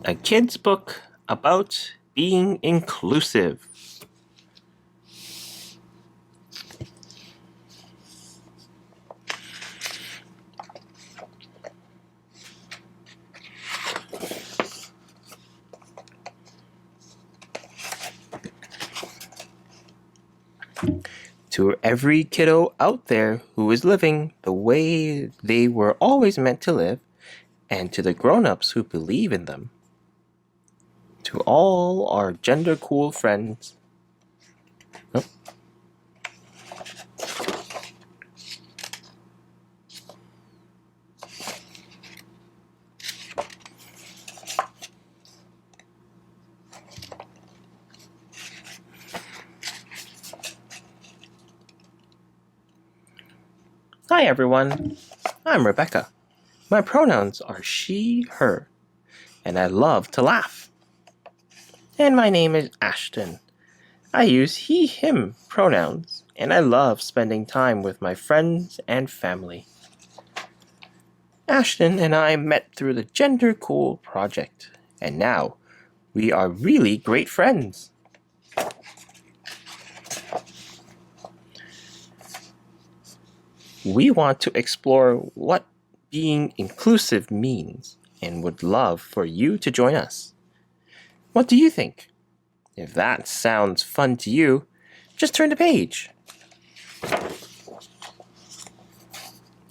A kid's book about being inclusive. To every kiddo out there who is living the way they were always meant to live, and to the grown-ups who believe in them. To all our gender-cool friends. Oh. Hi everyone, I'm Rebekah. My pronouns are she, her, and I love to laugh. And my name is Ashton. I use he, him pronouns, and I love spending time with my friends and family. Ashton and I met through the Gender Cool project, and now we are really great friends. We want to explore what being inclusive means and would love for you to join us. What do you think? If that sounds fun to you, just turn the page.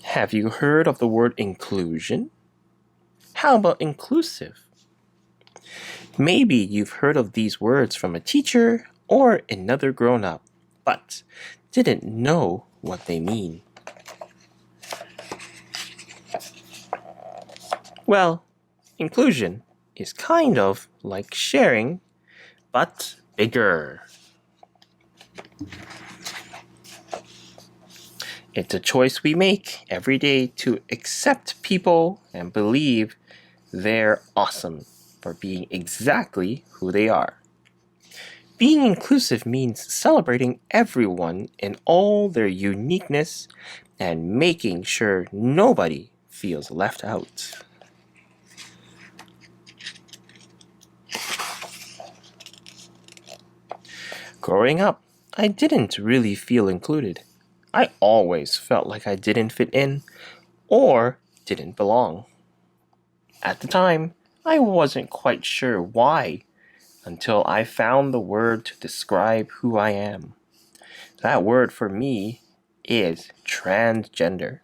Have you heard of the word inclusion? How about inclusive? Maybe you've heard of these words from a teacher or another grown-up, but didn't know what they mean. Well, inclusion is kind of like sharing, but bigger. It's a choice we make every day to accept people and believe they're awesome for being exactly who they are. Being inclusive means celebrating everyone in all their uniqueness and making sure nobody feels left out. Growing up, I didn't really feel included. I always felt like I didn't fit in or didn't belong. At the time, I wasn't quite sure why until I found the word to describe who I am. That word for me is transgender.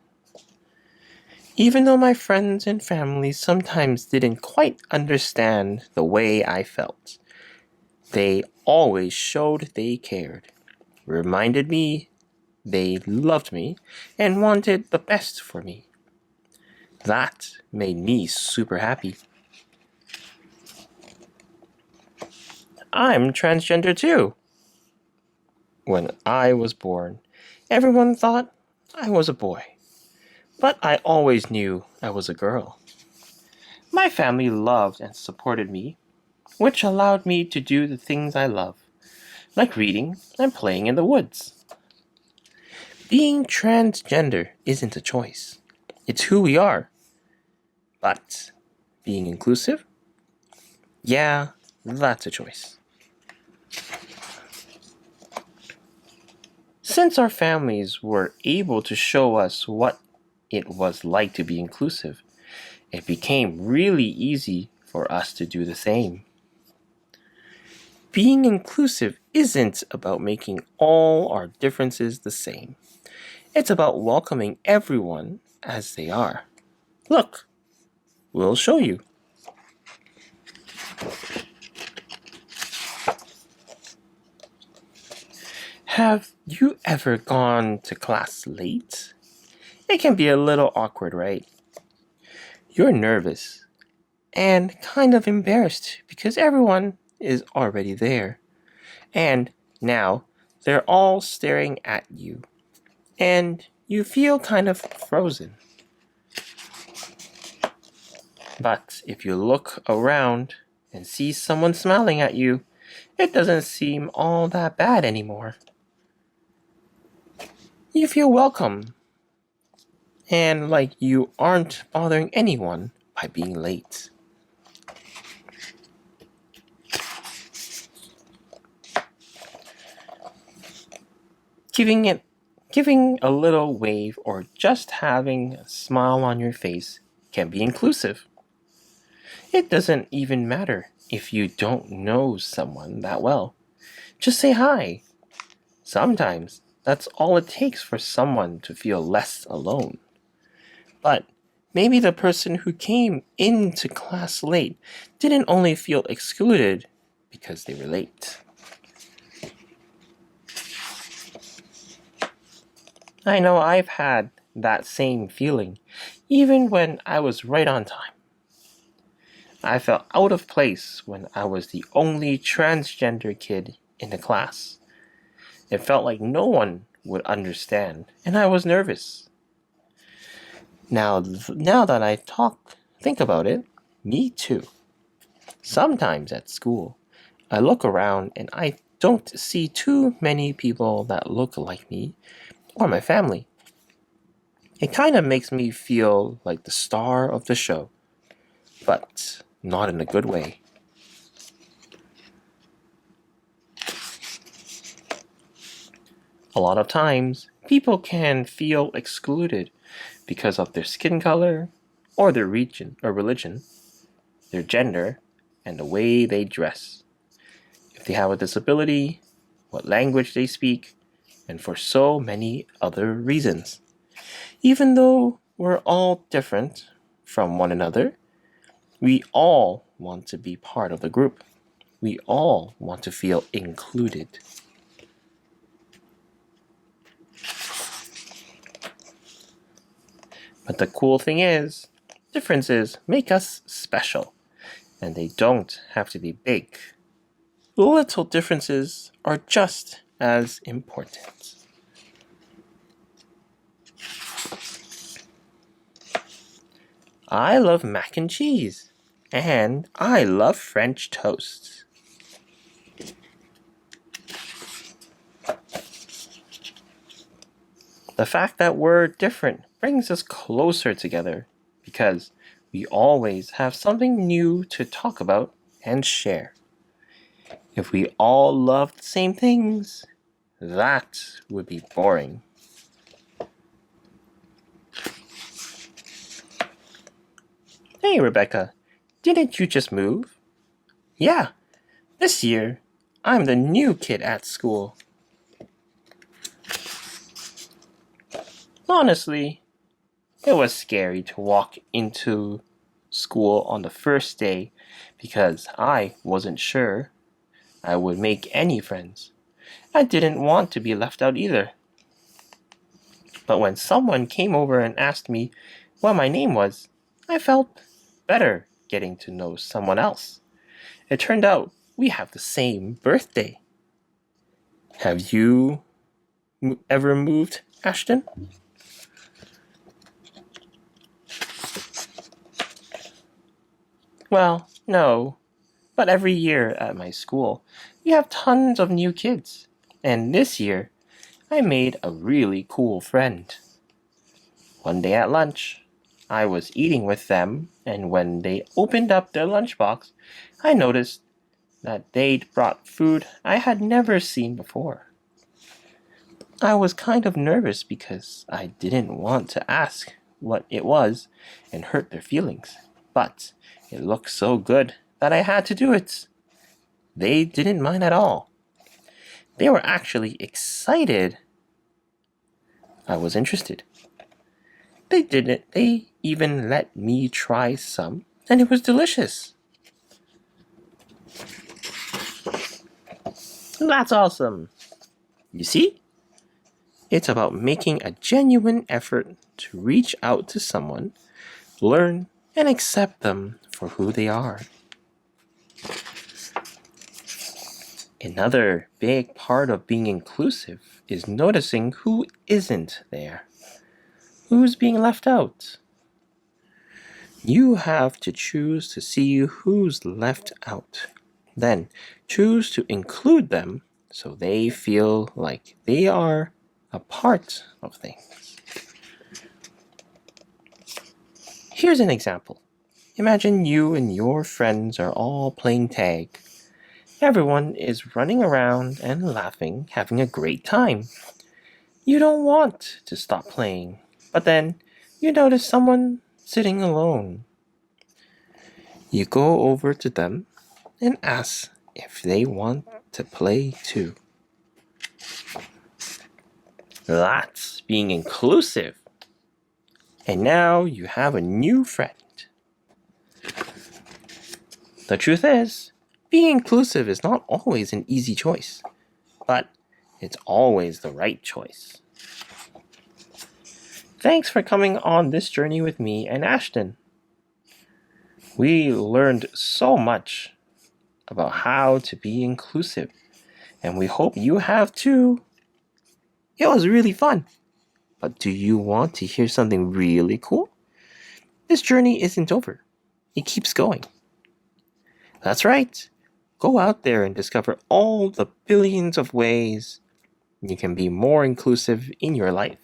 Even though my friends and family sometimes didn't quite understand the way I felt, they always showed they cared, reminded me they loved me, and wanted the best for me. That made me super happy. I'm transgender too. When I was born, everyone thought I was a boy, but I always knew I was a girl. My family loved and supported me, which allowed me to do the things I love, like reading and playing in the woods. Being transgender isn't a choice. It's who we are. But being inclusive? Yeah, that's a choice. Since our families were able to show us what it was like to be inclusive, it became really easy for us to do the same. Being inclusive isn't about making all our differences the same. It's about welcoming everyone as they are. Look, we'll show you. Have you ever gone to class late? It can be a little awkward, right? You're nervous and kind of embarrassed because everyone is already there. And now they're all staring at you. And you feel kind of frozen. But if you look around and see someone smiling at you, it doesn't seem all that bad anymore. You feel welcome and like you aren't bothering anyone by being late. Giving a little wave or just having a smile on your face can be inclusive. It doesn't even matter if you don't know someone that well. Just say hi. Sometimes that's all it takes for someone to feel less alone. But maybe the person who came into class late didn't only feel excluded because they were late. I know I've had that same feeling, even when I was right on time. I felt out of place when I was the only transgender kid in the class. It felt like no one would understand, and I was nervous. Now that I think about it, me too. Sometimes at school, I look around and I don't see too many people that look like me or my family. It kind of makes me feel like the star of the show, but not in a good way. A lot of times, people can feel excluded because of their skin color, or their region or religion, their gender, and the way they dress. If they have a disability, what language they speak, and for so many other reasons. Even though we're all different from one another, we all want to be part of the group. We all want to feel included. But the cool thing is, differences make us special, and they don't have to be big. Little differences are just as important. I love mac and cheese, and I love French toast. The fact that we're different brings us closer together because we always have something new to talk about and share. If we all loved the same things, that would be boring. Hey, Rebekah, didn't you just move? Yeah, this year I'm the new kid at school. Honestly, it was scary to walk into school on the first day because I wasn't sure I would make any friends. I didn't want to be left out either. But when someone came over and asked me what my name was, I felt better getting to know someone else. It turned out we have the same birthday. Have you ever moved, Ashton? Well, no. But every year at my school, we have tons of new kids. And this year, I made a really cool friend. One day at lunch, I was eating with them, and when they opened up their lunchbox, I noticed that they'd brought food I had never seen before. I was kind of nervous because I didn't want to ask what it was and hurt their feelings, but it looked so good that I had to do it. They didn't mind at all. They were actually excited I was interested. They even let me try some, and it was delicious. That's awesome. You see? It's about making a genuine effort to reach out to someone, learn, and accept them for who they are. Another big part of being inclusive is noticing who isn't there. Who's being left out? You have to choose to see who's left out. Then choose to include them so they feel like they are a part of things. Here's an example. Imagine you and your friends are all playing tag. Everyone is running around and laughing, having a great time. You don't want to stop playing, but then you notice someone sitting alone. You go over to them and ask if they want to play too. That's being inclusive. And now you have a new friend. The truth is, being inclusive is not always an easy choice, but it's always the right choice. Thanks for coming on this journey with me and Ashton. We learned so much about how to be inclusive, and we hope you have too. It was really fun. But do you want to hear something really cool? This journey isn't over. It keeps going. That's right. Go out there and discover all the billions of ways you can be more inclusive in your life.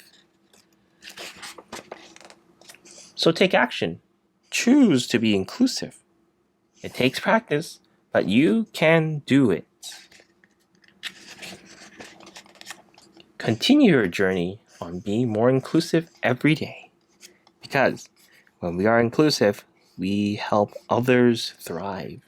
So take action. Choose to be inclusive. It takes practice, but you can do it. Continue your journey on being more inclusive every day. Because when we are inclusive, we help others thrive.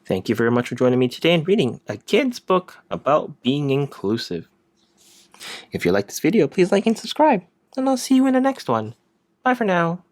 Thank you very much for joining me today in reading a kid's book about being inclusive. If you like this video, please like and subscribe, and I'll see you in the next one. Bye for now.